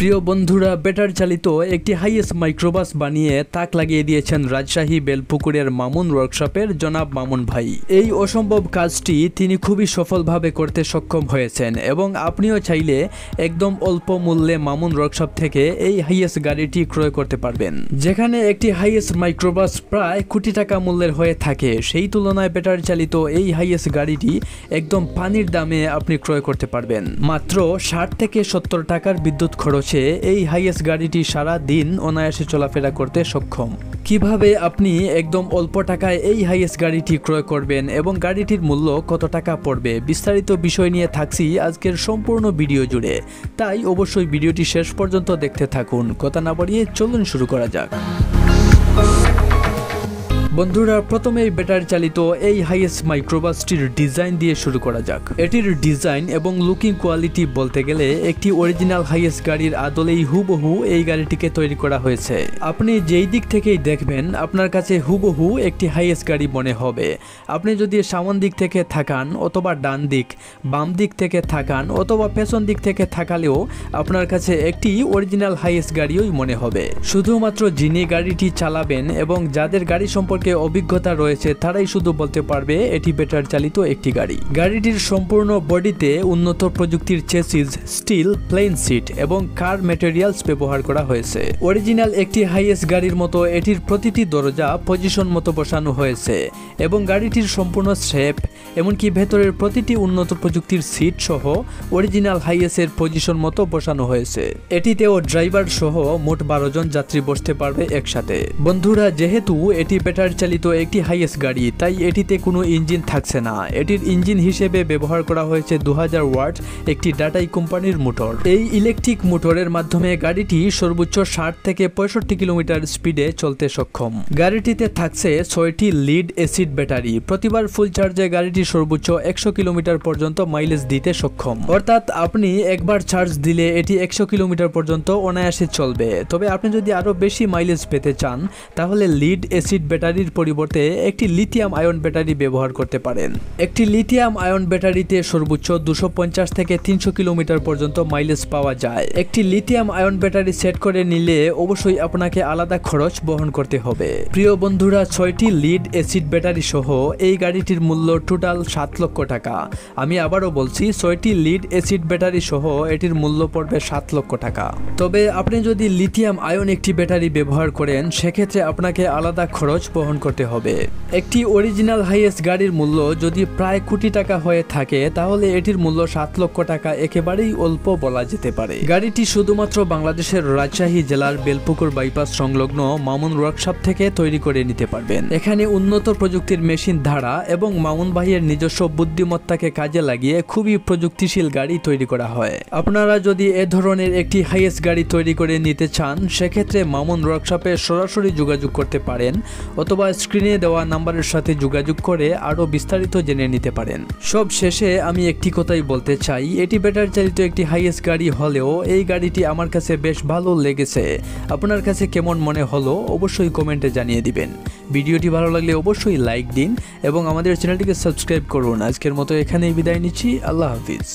প্রিয় বন্ধুরা, ব্যাটারি চালিত একটি হাইয়েস্ট মাইক্রোবাস বানিয়ে তাক লাগিয়ে দিয়েছেন রাজশাহী বেলপুকুরের মামুন ওয়ার্কশপের জনাব মামুন ভাই। এই অসম্ভব কাজটি তিনি খুবই সফলভাবে করতে সক্ষম হয়েছেন এবং আপনিও চাইলে একদম অল্প মূল্যে মামুন ওয়ার্কশপ থেকে এই হাইয়েস্ট গাড়িটি ক্রয় করতে পারবেন। যেখানে একটি হাইয়েস্ট মাইক্রোবাস প্রায় কোটি টাকা মূল্যের হয়ে থাকে, সেই তুলনায় ব্যাটারি চালিত এই হাইয়েস্ট গাড়িটি একদম পানির দামে আপনি ক্রয় করতে পারবেন। মাত্র 60 থেকে 70 টাকার বিদ্যুৎ খরচে এই হাইয়েস্ট গাড়িটি সারা দিন অনায়াসে চলাফেরা করতে সক্ষম। কিভাবে আপনি একদম অল্প টাকায় এই হাইয়েস্ট গাড়িটি ক্রয় করবেন এবং গাড়িটির মূল্য কত টাকা পড়বে, বিস্তারিত বিষয় নিয়ে থাকছি আজকের সম্পূর্ণ ভিডিও জুড়ে। তাই অবশ্যই ভিডিওটি শেষ পর্যন্ত দেখতে থাকুন। কথা না বাড়িয়ে চলুন শুরু করা যাক। বন্ধুরা, প্রথমেই ব্যাটারি চালিত এই হাইয়েস্ট মাইক্রোবাসটির ডিজাইন দিয়ে শুরু করা যাক। এটির ডিজাইন এবং লুকিং কোয়ালিটি বলতে গেলে একটি অরিজিনাল হাইয়েস্ট গাড়ির আদলেই হুবহু এই গাড়িটিকে তৈরি করা হয়েছে। আপনি যেই দিক থেকেই দেখবেন আপনার কাছে হুবহু একটি হাইয়েস্ট গাড়ি মনে হবে। আপনি যদি সামন দিক থেকে থাকান অথবা ডান দিক, বাম দিক থেকে থাকান অথবা পেছন দিক থেকে থাকালেও আপনার কাছে একটি অরিজিনাল হাইয়েস্ট গাড়িই মনে হবে। শুধুমাত্র যিনি গাড়িটি চালাবেন এবং যাদের গাড়ি সম্পর্কে অভিজ্ঞতা রয়েছে তারাই শুধু বলতে পারবে এটি ব্যাটারি চালিত একটি গাড়ি। গাড়িটির সম্পূর্ণ বডিতে উন্নত প্রযুক্তির চেসিস, স্টিল, প্লেন সিট এবং কার ম্যাটেরিয়ালস ব্যবহার করা হয়েছে। অরিজিনাল একটি হাইয়েস্ট গাড়ির মতো এটির প্রতিটি দরজা পজিশন মতো বসানো হয়েছে এবং গাড়িটির সম্পূর্ণ শেপ, এমনকি ভেতরের প্রতিটি উন্নত প্রযুক্তির সিট সহ অরিজিনাল হাইয়েস্টের পজিশন মতো বসানো হয়েছে। এটিতেও ড্রাইভার সহ মোট 12 জন যাত্রী বসতে পারবে একসাথে। বন্ধুরা, যেহেতু এটি ব্যাটারি চালিত একটি হাইয়েস্ট গাড়ি, তাই এটিতে কোনো ইঞ্জিন থাকছে না। এটির ইঞ্জিন হিসেবে ব্যবহার করা হয়েছে 2000 ওয়াট একটি টাটা কোম্পানির মোটর। এই ইলেকট্রিক মোটরের মাধ্যমে গাড়িটি সর্বোচ্চ 60 থেকে 65 কিলোমিটার স্পিডে চলতে সক্ষম। গাড়িটিতে থাকছে 6টি লিড অ্যাসিড ব্যাটারি। প্রতিবার ফুল চার্জে গাড়িটি সর্বোচ্চ 100 কিলোমিটার পর্যন্ত মাইলেজ দিতে সক্ষম। অর্থাৎ আপনি একবার চার্জ দিলে এটি 100 কিলোমিটার পর্যন্ত অনায়াসে চলবে। তবে আপনি যদি আরো বেশি মাইলেজ পেতে চান তাহলে লিড অ্যাসিড ব্যাটারির পরিবর্তে একটি লিথিয়াম আয়ন ব্যাটারি ব্যবহার করতে পারেন। একটি লিথিয়াম আয়ন ব্যাটারিতে সর্বোচ্চ 250 থেকে 300 কিলোমিটার পর্যন্ত মাইলেজ পাওয়া যায়। একটি লিথিয়াম আয়ন ব্যাটারি সেট করে নিলে অবশ্যই আপনাকে আলাদা খরচ বহন করতে হবে। প্রিয় বন্ধুরা, 6টি লিড অ্যাসিড ব্যাটারি সহ এই গাড়িটির মূল্য টোটাল 7 লক্ষ টাকা। আমি আবারও বলছি, 6টি লিড অ্যাসিড ব্যাটারি সহ এটির মূল্য পড়বে 7 লক্ষ টাকা। তবে আপনি যদি লিথিয়াম আয়ন একটি ব্যাটারি ব্যবহার করেন সেক্ষেত্রে আপনাকে আলাদা খরচ বহন করতে হবে। একটি অরিজিনাল হাইয়েস্ট গাড়ির মূল্য যদি প্রায় কোটি টাকা হয়ে থাকে তাহলে এটির মূল্য 7 লক্ষ টাকা একেবারেই অল্প বলা যেতে পারে। গাড়িটি শুধুমাত্র বাংলাদেশের রাজশাহী জেলার বেলপুকুর বাইপাস সংলগ্ন মামুন ওয়ার্কশপ থেকে তৈরি করে নিতে পারবেন। এখানে উন্নত প্রযুক্তির মেশিন ধারা এবং মামুন ভাইয়ের নিজস্ব বুদ্ধিমত্তাকে কাজে লাগিয়ে খুবই প্রযুক্তিশীল গাড়ি তৈরি করা হয়। আপনারা যদি এ ধরনের একটি হাইয়েস্ট গাড়ি তৈরি করে নিতে চান সেক্ষেত্রে মামুন ওয়ার্কশপে সরাসরি যোগাযোগ করতে পারেন অথবা স্ক্রিনে দেওয়া নাম্বারের সাথে যোগাযোগ করে আরো বিস্তারিত জেনে নিতে পারেন। সব শেষে আমি একটি কথাই বলতে চাই, এটি ব্যাটারি চালিত একটি হাইয়েস্ট গাড়ি হলেও এই গাড়িটি আমার কাছে বেশ ভালো লেগেছে। আপনার কাছে কেমন মনে হলো অবশ্যই কমেন্টে জানিয়ে দিবেন। ভিডিওটি ভালো লাগলে অবশ্যই লাইক দিন এবং আমাদের চ্যানেলটিকে সাবস্ক্রাইব করুন। আজকের মতো এখানেই বিদায় নিচ্ছি। আল্লাহ হাফিজ।